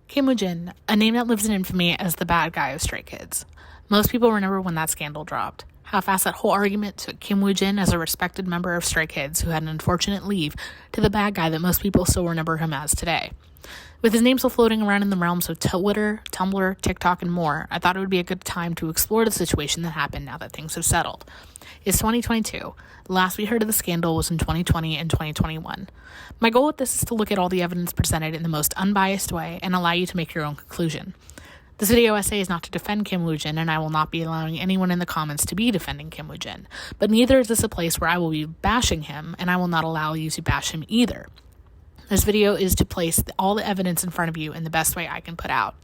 Kim Woojin, a name that lives in infamy as the bad guy of Stray Kids. Most people remember when that scandal dropped. How fast that whole argument took Kim Woojin as a respected member of Stray Kids who had an unfortunate leave to the bad guy that most people still remember him as today. With his name still floating around in the realms of Twitter, Tumblr, TikTok, and more, I thought it would be a good time to explore the situation that happened now that things have settled. It's 2022. The last we heard of the scandal was in 2020 and 2021. My goal with this is to look at all the evidence presented in the most unbiased way and allow you to make your own conclusion. This video essay is not to defend Kim Woojin, and I will not be allowing anyone in the comments to be defending Kim Woojin, but neither is this a place where I will be bashing him, and I will not allow you to bash him either. This video is to place all the evidence in front of you in the best way I can put out.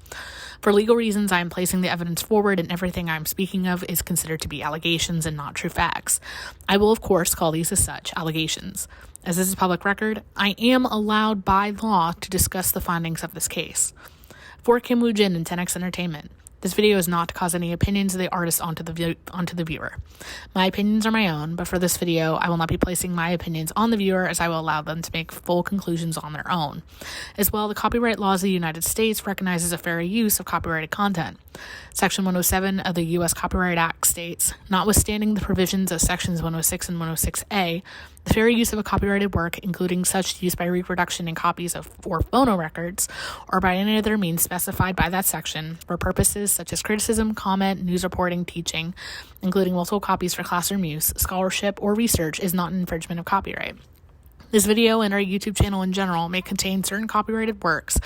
For legal reasons, I am placing the evidence forward, and everything I am speaking of is considered to be allegations and not true facts. I will, of course, call these as such, allegations. As this is public record, I am allowed by law to discuss the findings of this case. For Kim Woojin and 10X Entertainment, this video is not to cause any opinions of the artist onto the viewer. My opinions are my own, but for this video, I will not be placing my opinions on the viewer as I will allow them to make full conclusions on their own. As well, the copyright laws of the United States recognizes a fair use of copyrighted content. Section 107 of the U.S. Copyright Act states, notwithstanding the provisions of Sections 106 and 106A, the fair use of a copyrighted work, including such use by reproduction in copies of or phonorecords, or by any other means specified by that section, for purposes such as criticism, comment, news reporting, teaching, including multiple copies for classroom use, scholarship, or research, is not an infringement of copyright. This video and our YouTube channel in general may contain certain copyrighted works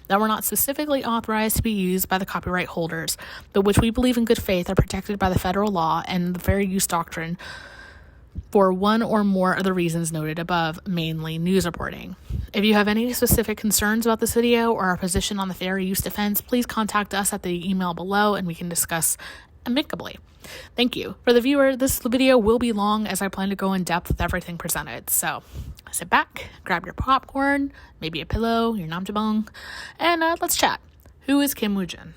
that were not specifically authorized to be used by the copyright holders, but which we believe in good faith are protected by the federal law and the fair use doctrine for one or more of the reasons noted above, mainly news reporting. If you have any specific concerns about this video or our position on the fair use defense, please contact us at the email below and we can discuss amicably. Thank you. For the viewer, this video will be long as I plan to go in depth with everything presented. So sit back, grab your popcorn, maybe a pillow, your namjabong, and let's chat. Who is Kim Woojin?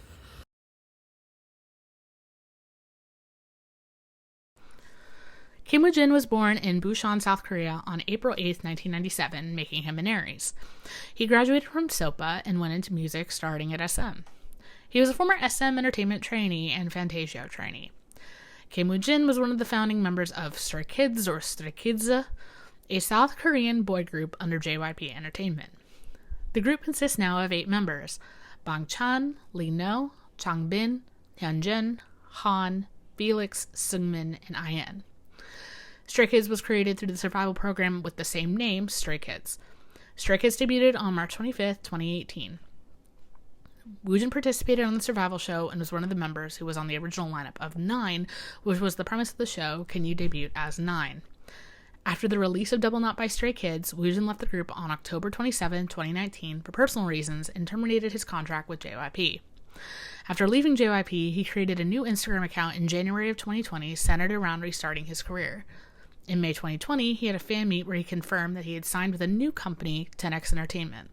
Kim Woojin was born in Busan, South Korea on April 8, 1997, making him an Aries. He graduated from SOPA and went into music starting at SM. He was a former SM Entertainment trainee and Fantasio trainee. Kim Woojin was one of the founding members of Stray Kids or Stray Kids, a South Korean boy group under JYP Entertainment. The group consists now of 8 members: Bang Chan, Lee No, Changbin, Hyunjin, Han, Felix, Seungmin, and Ian. Stray Kids was created through the survival program with the same name, Stray Kids. Stray Kids debuted on March 25, 2018. Woojin participated on the survival show and was one of the members who was on the original lineup of 9, which was the premise of the show, Can You Debut as 9? After the release of Double Knot by Stray Kids, Woojin left the group on October 27, 2019 for personal reasons and terminated his contract with JYP. After leaving JYP, he created a new Instagram account in January of 2020 centered around restarting his career. In May 2020, he had a fan meet where he confirmed that he had signed with a new company, 10X Entertainment.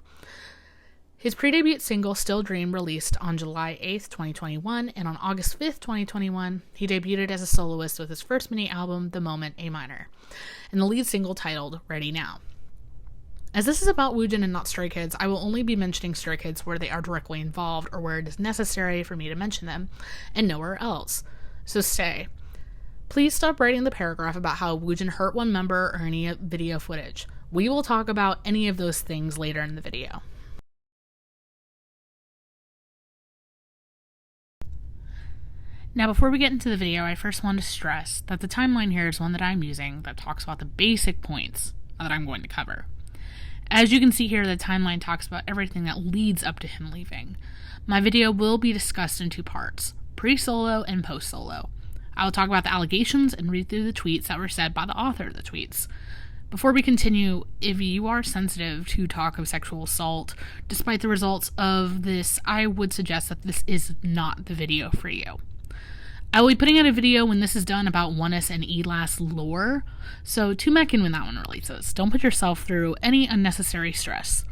His pre-debut single, Still Dream, released on July 8, 2021, and on August 5, 2021, he debuted as a soloist with his first mini-album, The Moment, A Minor, and the lead single titled Ready Now. As this is about Woojin and not Stray Kids, I will only be mentioning Stray Kids where they are directly involved or where it is necessary for me to mention them, and nowhere else. So stay. Please stop writing the paragraph about how Woojin hurt one member or any video footage. We will talk about any of those things later in the video. Now, before we get into the video, I first want to stress that the timeline here is one that I'm using that talks about the basic points that I'm going to cover. As you can see here, the timeline talks about everything that leads up to him leaving. My video will be discussed in 2 parts, pre-solo and post-solo. I will talk about the allegations and read through the tweets that were said by the author of the tweets. Before we continue, if you are sensitive to talk of sexual assault, despite the results of this, I would suggest that this is not the video for you. I will be putting out a video when this is done about ONEUS and ELAS lore, so tune back in when that one releases. Don't put yourself through any unnecessary stress.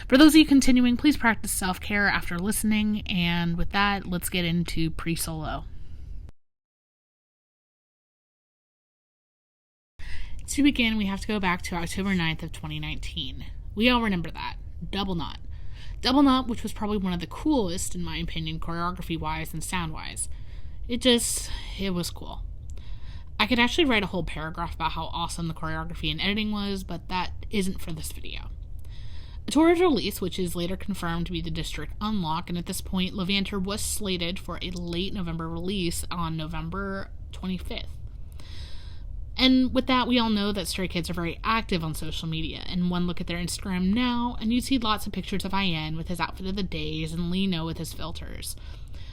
For those of you continuing, please practice self-care after listening, and with that, let's get into pre-solo. To begin, we have to go back to October 9th of 2019. We all remember that. Double Knot. Double Knot, which was probably one of the coolest, in my opinion, choreography-wise and sound-wise. It was cool. I could actually write a whole paragraph about how awesome the choreography and editing was, but that isn't for this video. A tour was released, which is later confirmed to be the District Unlock, and at this point, Levanter was slated for a late November release on November 25th. And with that, we all know that Stray Kids are very active on social media, and one look at their Instagram now, and you'd see lots of pictures of IN with his outfit of the days and Lino with his filters.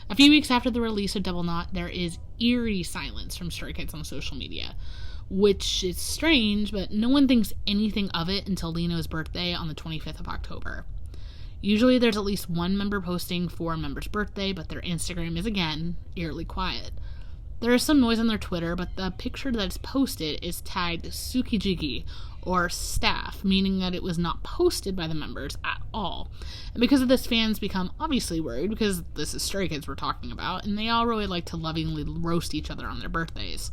A few weeks after the release of Double Knot, there is eerie silence from Stray Kids on social media, which is strange, but no one thinks anything of it until Lino's birthday on the 25th of October. Usually there's at least one member posting for a member's birthday, but their Instagram is again eerily quiet. There is some noise on their Twitter, but the picture that's posted is tagged Tsukijigi, or staff, meaning that it was not posted by the members at all. And because of this, fans become obviously worried, because this is Stray Kids we're talking about, and they all really like to lovingly roast each other on their birthdays.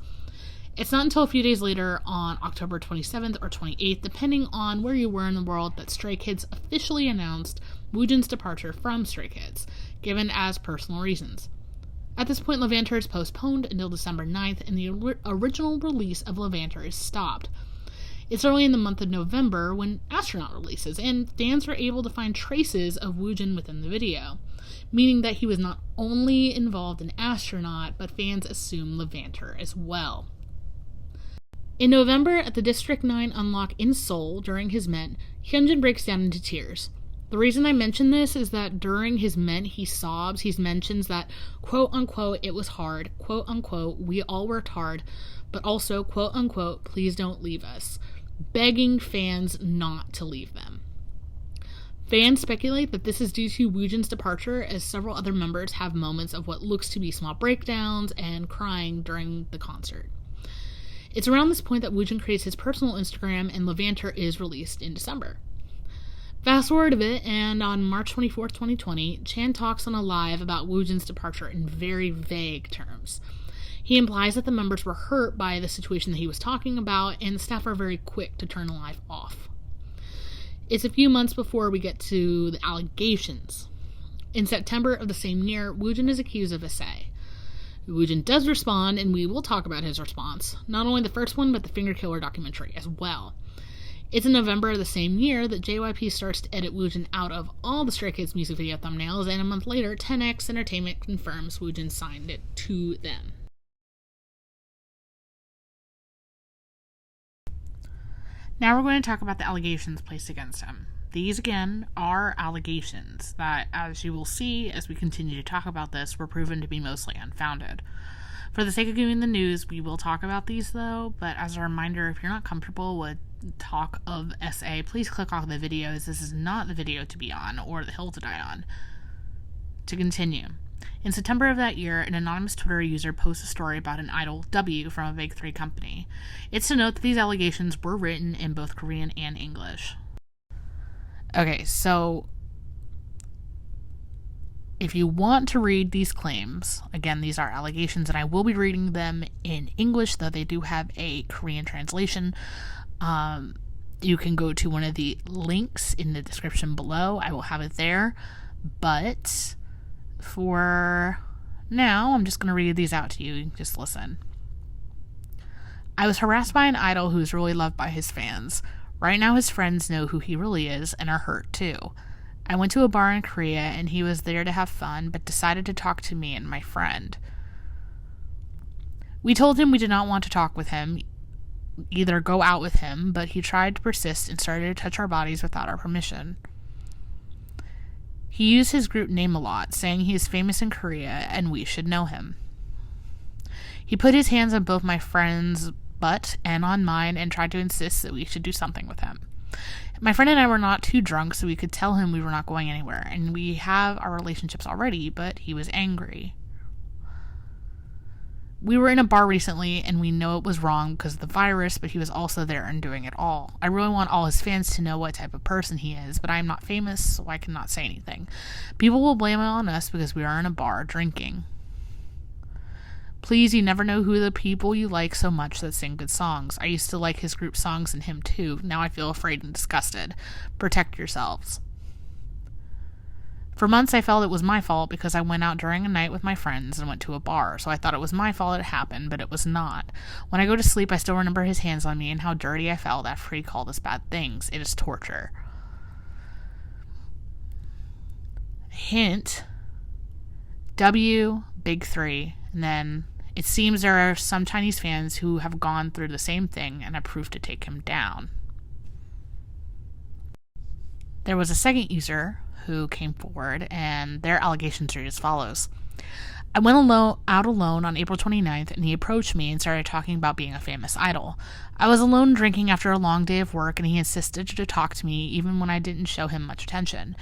It's not until a few days later, on October 27th or 28th, depending on where you were in the world, that Stray Kids officially announced Woojin's departure from Stray Kids, given as personal reasons. At this point, Levanter is postponed until December 9th, and the original release of Levanter is stopped. It's early in the month of November when Astronaut releases, and fans were able to find traces of Woojin within the video, meaning that he was not only involved in Astronaut, but fans assume Levanter as well. In November, at the District 9 Unlock in Seoul, during his Met, Hyunjin breaks down into tears. The reason I mention this is that during his Met, he sobs. He mentions that, quote-unquote, it was hard, quote-unquote, we all worked hard, but also, quote-unquote, please don't leave us, begging fans not to leave them. Fans speculate that this is due to Woojin's departure, as several other members have moments of what looks to be small breakdowns and crying during the concert. It's around this point that Woojin creates his personal Instagram, and Levanter is released in December. Fast forward a bit, and on March 24th, 2020, Chan talks on a live about Woojin's departure in very vague terms. He implies that the members were hurt by the situation that he was talking about, and the staff are very quick to turn the live off. It's a few months before we get to the allegations. In September of the same year, Woojin is accused of essay. Woojin does respond, and we will talk about his response. Not only the first one, but the Finger Killer documentary as well. It's in November of the same year that JYP starts to edit Woojin out of all the Stray Kids music video thumbnails, and a month later, 10X Entertainment confirms Woojin signed it to them. Now we're going to talk about the allegations placed against him. These, again, are allegations that, as you will see as we continue to talk about this, were proven to be mostly unfounded. For the sake of giving the news, we will talk about these, though, but as a reminder, if you're not comfortable with talk of SA, please click off the videos. This is not the video to be on, or the hill to die on. To continue. In September of that year, an anonymous Twitter user posts a story about an idol, W, from a Big 3 company. It's to note that these allegations were written in both Korean and English. Okay, so if you want to read these claims, again, these are allegations, and I will be reading them in English, though they do have a Korean translation. You can go to one of the links in the description below. I will have it there. But for now, I'm just going to read these out to you. Just listen. I was harassed by an idol who is really loved by his fans. Right now, his friends know who he really is and are hurt too. I went to a bar in Korea and he was there to have fun, but decided to talk to me and my friend. We told him we did not want to talk with him, either go out with him, but he tried to persist and started to touch our bodies without our permission. He used his group name a lot, saying he is famous in Korea and we should know him. He put his hands on both my friend's butt and on mine and tried to insist that we should do something with him. My friend and I were not too drunk, so we could tell him we were not going anywhere, and we have our relationships already, but he was angry. We were in a bar recently, and we know it was wrong because of the virus, but he was also there and doing it all. I really want all his fans to know what type of person he is, but I am not famous, so I cannot say anything. People will blame it on us because we are in a bar drinking. Please, you never know who the people you like so much that sing good songs. I used to like his group songs and him too. Now I feel afraid and disgusted. Protect yourselves. For months, I felt it was my fault because I went out during a night with my friends and went to a bar, so I thought it was my fault it happened, but it was not. When I go to sleep, I still remember his hands on me and how dirty I felt after he called us bad things. It is torture. Hint. W, big 3, and then it seems there are some Chinese fans who have gone through the same thing and approved to take him down. There was a second user who came forward, and their allegations are as follows. I went out alone on April 29th, and he approached me and started talking about being a famous idol. I was alone drinking after a long day of work, and he insisted to talk to me even when I didn't show him much attention.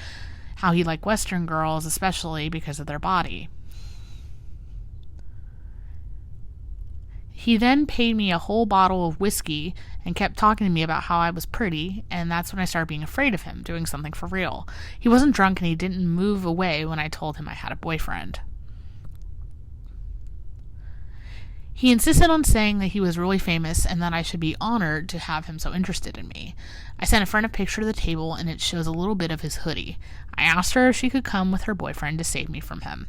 How he liked Western girls, especially because of their body. He then paid me a whole bottle of whiskey and kept talking to me about how I was pretty, and that's when I started being afraid of him, doing something for real. He wasn't drunk and he didn't move away when I told him I had a boyfriend. He insisted on saying that he was really famous and that I should be honored to have him so interested in me. I sent a friend a picture of the table and it shows a little bit of his hoodie. I asked her if she could come with her boyfriend to save me from him.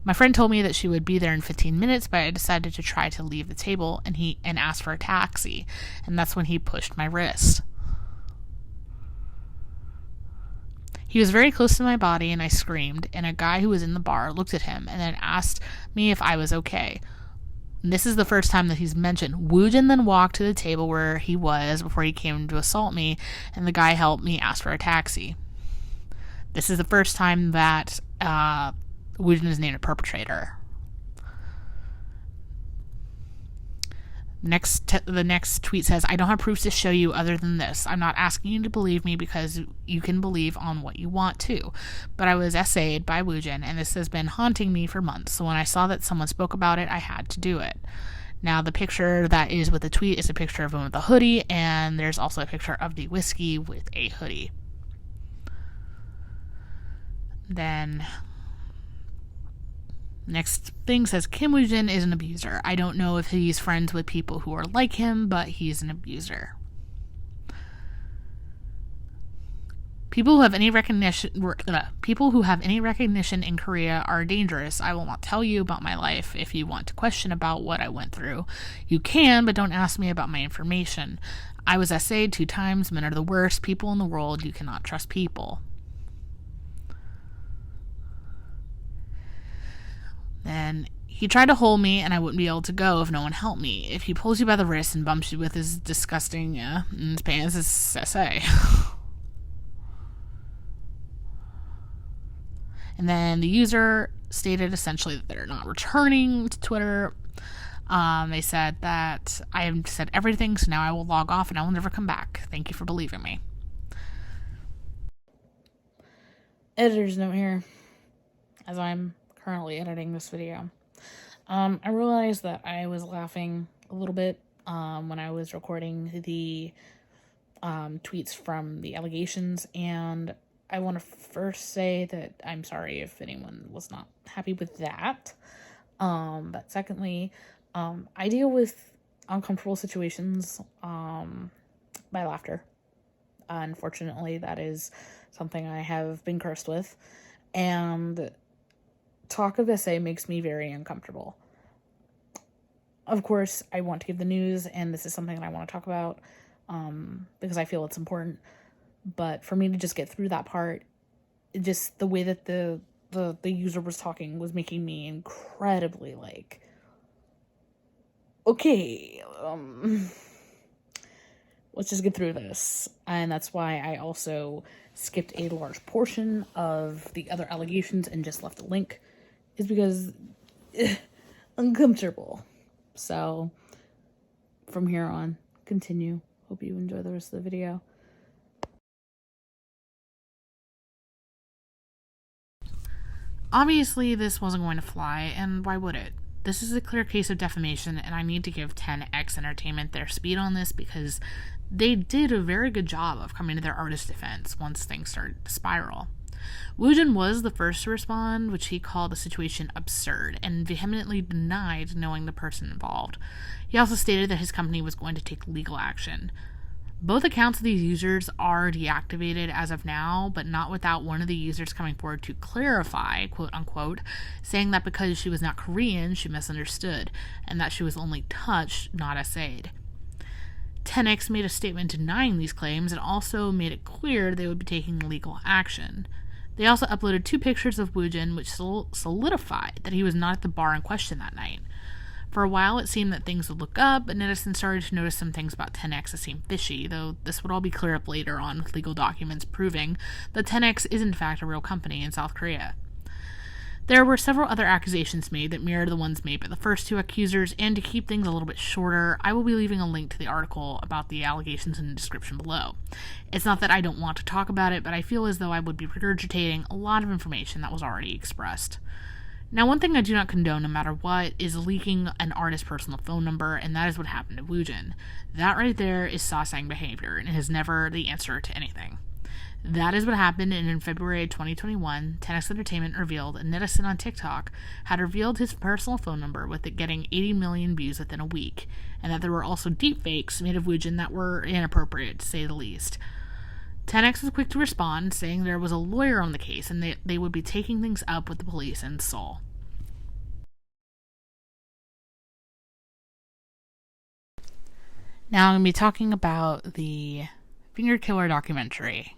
My friend told me that she would be there in 15 minutes, but I decided to try to leave the table and asked for a taxi, and that's when he pushed my wrist. He was very close to my body and I screamed, and a guy who was in the bar looked at him and then asked me if I was okay. And this is the first time that he's mentioned. Woojin then walked to the table where he was before he came to assault me, and the guy helped me ask for a taxi. This is the first time that Woojin is named a perpetrator. The next tweet says, I don't have proofs to show you other than this. I'm not asking you to believe me because you can believe on what you want to. But I was essayed by Woojin, and this has been haunting me for months. So when I saw that someone spoke about it, I had to do it. Now, the picture that is with the tweet is a picture of him with a hoodie, and there's also a picture of the whiskey with a hoodie. Then next thing says, Kim Woojin is an abuser. I don't know if he's friends with people who are like him, but he's an abuser. People who have any recognition in Korea are dangerous. I will not tell you about my life. If you want to question about what I went through, you can, but don't ask me about my information. I was essayed 2 times. Men are the worst people in the world. You cannot trust people. Then he tried to hold me, and I wouldn't be able to go if no one helped me. If he pulls you by the wrist and bumps you with his disgusting in his pants, it's SA. And then the user stated essentially that they're not returning to Twitter. They said that I have said everything, so now I will log off and I will never come back. Thank you for believing me. Editor's note here, as I'm currently editing this video. I realized that I was laughing a little bit when I was recording the tweets from the allegations, and I want to first say that I'm sorry if anyone was not happy with that. But secondly, I deal with uncomfortable situations by laughter. Unfortunately, that is something I have been cursed with, and talk of SA makes me very uncomfortable. Of course, I want to give the news, and this is something that I want to talk about because I feel it's important. But for me to just get through that part, just the way that the user was talking was making me incredibly like, okay, let's just get through this. And that's why I also skipped a large portion of the other allegations and just left a link, is because uncomfortable. So from here on, continue. Hope you enjoy the rest of the video. Obviously, this wasn't going to fly, and why would it? This is a clear case of defamation, and I need to give 10X Entertainment their speed on this because they did a very good job of coming to their artist's defense once things started to spiral. Woojin was the first to respond, which he called the situation absurd and vehemently denied knowing the person involved. He also stated that his company was going to take legal action. Both accounts of these users are deactivated as of now, but not without one of the users coming forward to clarify, quote unquote, saying that because she was not Korean, she misunderstood, and that she was only touched, not essayed. 10X made a statement denying these claims and also made it clear they would be taking legal action. They also uploaded 2 pictures of Woojin, which solidified that he was not at the bar in question that night. For a while, it seemed that things would look up, but netizens started to notice some things about 10X that seemed fishy, though this would all be cleared up later on with legal documents proving that 10X is in fact a real company in South Korea. There were several other accusations made that mirrored the ones made by the first 2 accusers, and to keep things a little bit shorter, I will be leaving a link to the article about the allegations in the description below. It's not that I don't want to talk about it, but I feel as though I would be regurgitating a lot of information that was already expressed. Now, one thing I do not condone no matter what is leaking an artist's personal phone number, and that is what happened to Woojin. That right there is sasaeng behavior, and it is never the answer to anything. That is what happened, and in February 2021, 10X Entertainment revealed a netizen on TikTok had revealed his personal phone number, with it getting 80 million views within a week, and that there were also deepfakes made of Woojin that were inappropriate, to say the least. 10X was quick to respond, saying there was a lawyer on the case and they would be taking things up with the police in Seoul. Now I'm going to be talking about the Finger Killer documentary.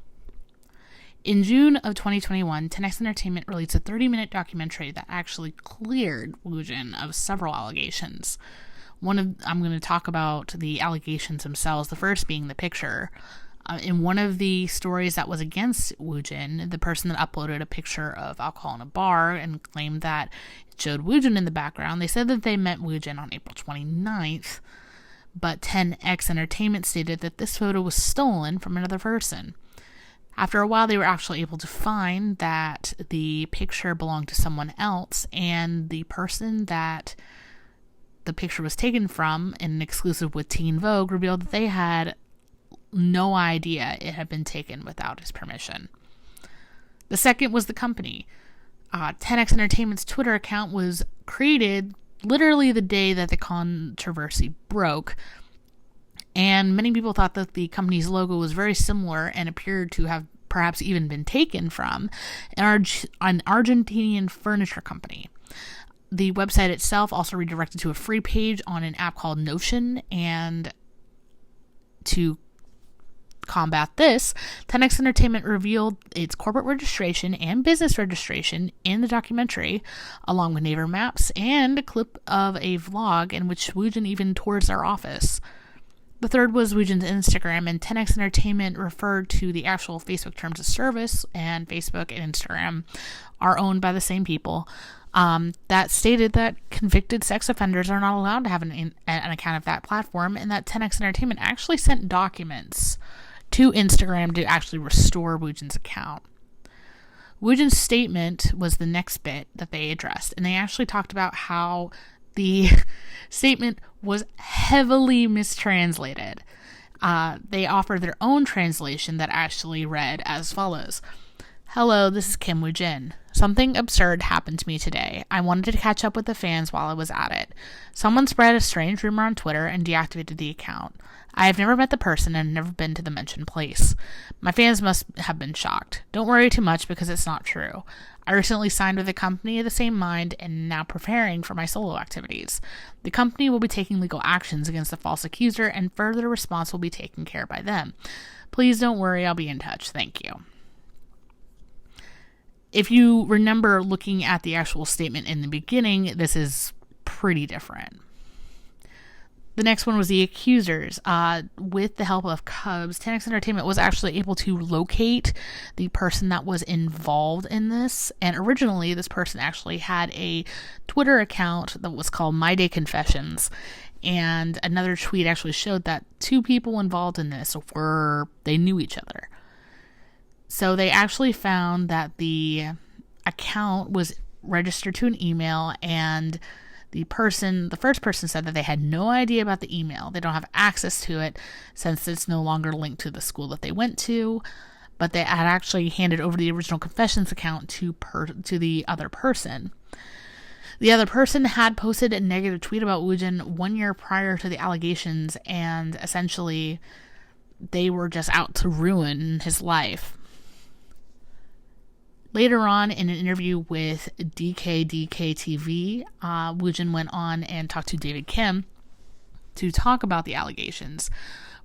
In June of 2021, 10X Entertainment released a 30-minute documentary that actually cleared Woojin of several allegations. I'm going to talk about the allegations themselves, the first being the picture. In one of the stories that was against Woojin, the person that uploaded a picture of alcohol in a bar and claimed that it showed Woojin in the background, they said that they met Woojin on April 29th, but 10X Entertainment stated that this photo was stolen from another person. After a while, they were actually able to find that the picture belonged to someone else, and the person that the picture was taken from, in an exclusive with Teen Vogue, revealed that they had no idea it had been taken without his permission. The second was the company. 10X Entertainment's Twitter account was created literally the day that the controversy broke, and many people thought that the company's logo was very similar and appeared to have perhaps even been taken from an Argentinian furniture company. The website itself also redirected to a free page on an app called Notion, and to combat this, 10X Entertainment revealed its corporate registration and business registration in the documentary, along with neighbor maps and a clip of a vlog in which Woojin even tours their office. The third was Woojin's Instagram, and 10X Entertainment referred to the actual Facebook terms of service, and Facebook and Instagram are owned by the same people, that stated that convicted sex offenders are not allowed to have an account of that platform, and that 10X Entertainment actually sent documents to Instagram to actually restore Woojin's account. Woojin's statement was the next bit that they addressed, and they actually talked about how the statement was heavily mistranslated. They offered their own translation that actually read as follows. Hello, this is Kim Woojin. Something absurd happened to me today. I wanted to catch up with the fans while I was at it. Someone spread a strange rumor on Twitter and deactivated the account. I have never met the person and never been to the mentioned place. My fans must have been shocked. Don't worry too much because it's not true. I recently signed with a company of the same mind and now preparing for my solo activities. The company will be taking legal actions against the false accuser, and further response will be taken care by them. Please don't worry, I'll be in touch. Thank you. If you remember looking at the actual statement in the beginning, this is pretty different. The next one was the accusers. With the help of Cubs, 10X Entertainment was actually able to locate the person that was involved in this. And originally, this person actually had a Twitter account that was called My Day Confessions. And another tweet actually showed that 2 people involved in this they knew each other. So they actually found that the account was registered to an email, and the first person said that they had no idea about the email. They don't have access to it since it's no longer linked to the school that they went to, but they had actually handed over the original confessions account to the other person. The other person had posted a negative tweet about Woojin 1 year prior to the allegations, and essentially they were just out to ruin his life. Later on, in an interview with DKDK-TV, Woojin went on and talked to David Kim to talk about the allegations.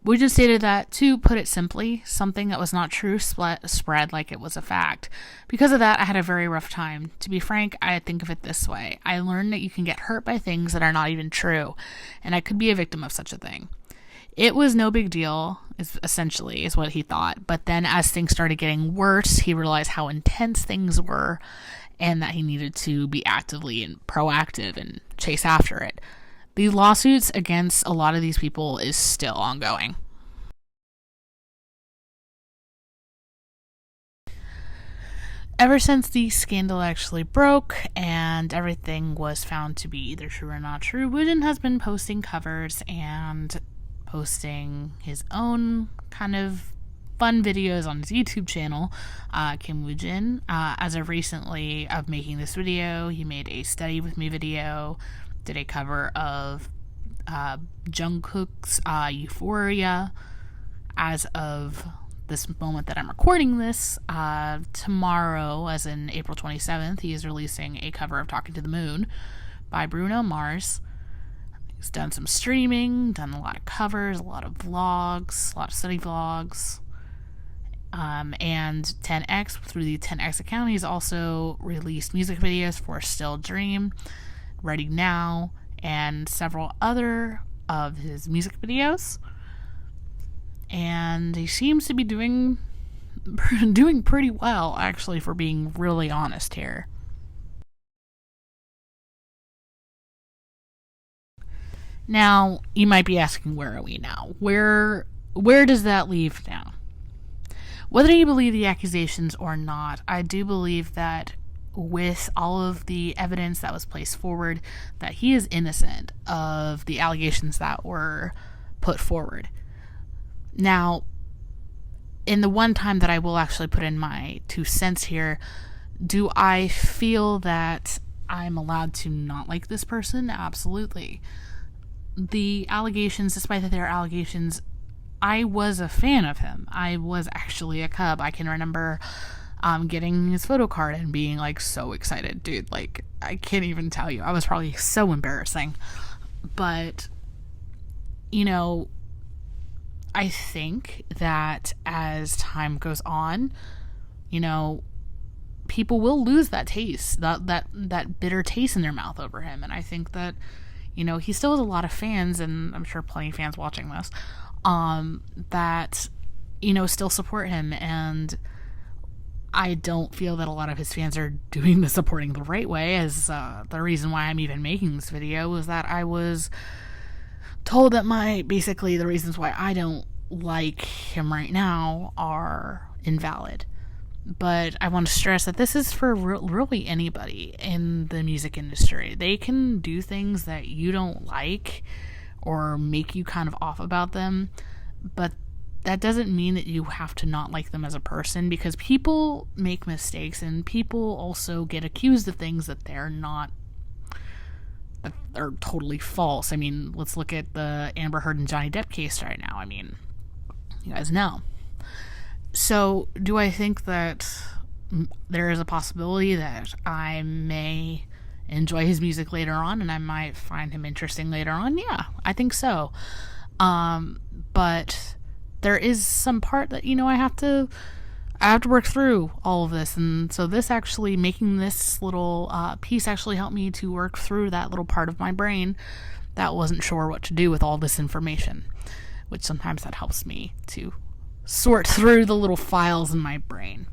Woojin stated that, to put it simply, something that was not true spread like it was a fact. Because of that, I had a very rough time. To be frank, I think of it this way. I learned that you can get hurt by things that are not even true, and I could be a victim of such a thing. It was no big deal, essentially, is what he thought. But then as things started getting worse, he realized how intense things were and that he needed to be actively and proactive and chase after it. The lawsuits against a lot of these people is still ongoing. Ever since the scandal actually broke and everything was found to be either true or not true, Woojin has been posting covers and posting his own kind of fun videos on his YouTube channel, Kim Woojin. As of recently of making this video, he made a study with me video, did a cover of Jungkook's Euphoria. As of this moment that I'm recording this, tomorrow, as in April 27th, he is releasing a cover of Talking to the Moon by Bruno Mars. He's done some streaming, done a lot of covers, a lot of vlogs, a lot of study vlogs. And 10X, through the 10X account, he's also released music videos for Still Dream, Ready Now, and several other of his music videos. And he seems to be doing pretty well, actually, for being really honest here. Now, you might be asking, where are we now? Where does that leave now? Whether you believe the accusations or not, I do believe that with all of the evidence that was placed forward, that he is innocent of the allegations that were put forward. Now, in the one time that I will actually put in my 2 cents here, do I feel that I'm allowed to not like this person? Absolutely. The allegations, despite that they're allegations, I was a fan of him. I was actually a Cub. I can remember getting his photo card and being like so excited. Dude, like, I can't even tell you. I was probably so embarrassing. But, you know, I think that as time goes on, you know, people will lose that taste, that bitter taste in their mouth over him. And I think that, you know, he still has a lot of fans, and I'm sure plenty of fans watching this, that, you know, still support him. And I don't feel that a lot of his fans are doing the supporting the right way, as the reason why I'm even making this video was that I was told that basically the reasons why I don't like him right now are invalid. But I want to stress that this is for really anybody in the music industry. They can do things that you don't like or make you kind of off about them, but that doesn't mean that you have to not like them as a person, because people make mistakes and people also get accused of things that they're not, that are totally false. I mean, let's look at the Amber Heard and Johnny Depp case right now. I mean, you guys know. So, do I think that there is a possibility that I may enjoy his music later on and I might find him interesting later on? Yeah, I think so. But there is some part that, you know, I have to work through all of this. And so this actually, making this little piece actually helped me to work through that little part of my brain that wasn't sure what to do with all this information, which sometimes that helps me to sort through the little files in my brain.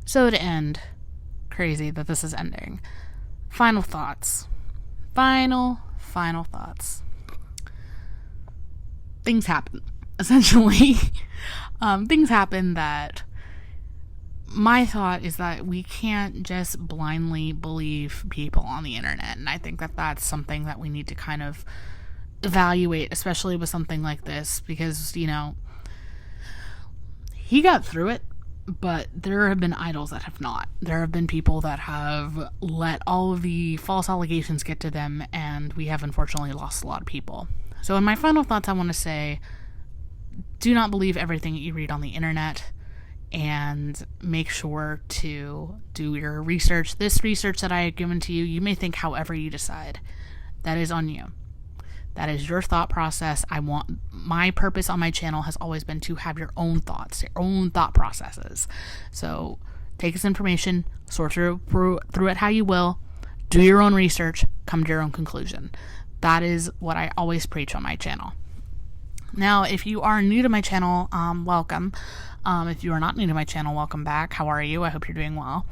So to end, crazy that this is ending, final thoughts. Final thoughts. Things happen, essentially. Things happen that my thought is that we can't just blindly believe people on the internet. And I think that that's something that we need to kind of evaluate, especially with something like this, because, you know, he got through it. But there have been idols that have not. There have been people that have let all of the false allegations get to them, and we have unfortunately lost a lot of people. So in my final thoughts, I want to say, do not believe everything that you read on the internet, and make sure to do your research. This research that I have given to you, you may think however you decide. That is on you. That is your thought process. My purpose on my channel has always been to have your own thoughts, your own thought processes. So take this information, sort through it how you will, do your own research, come to your own conclusion. That is what I always preach on my channel. Now, if you are new to my channel, welcome. If you are not new to my channel, welcome back. How are you? I hope you're doing well.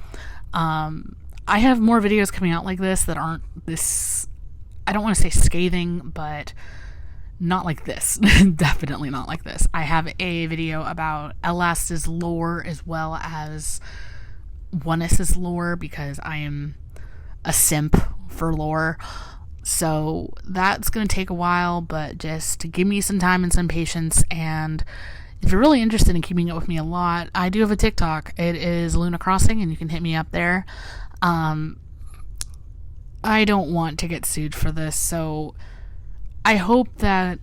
I have more videos coming out like this that aren't this, I don't want to say scathing, but not like this. Definitely not like this. I have a video about LS's lore as well as Onus's lore, because I am a simp for lore. So that's going to take a while, but just give me some time and some patience. And if you're really interested in keeping up with me a lot, I do have a TikTok. It is Luna Crossing, and you can hit me up there. I don't want to get sued for this, so I hope that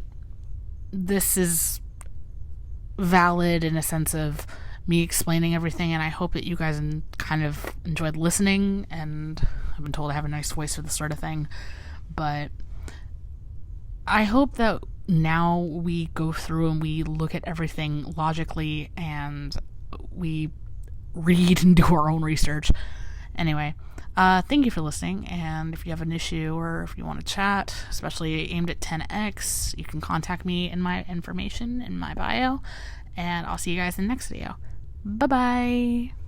this is valid in a sense of me explaining everything, and I hope that you guys kind of enjoyed listening, and I've been told I have a nice voice for this sort of thing, but I hope that now we go through and we look at everything logically and we read and do our own research. Anyway, thank you for listening, and if you have an issue or if you want to chat, especially aimed at 10X, you can contact me in my information in my bio, and I'll see you guys in the next video. Bye-bye!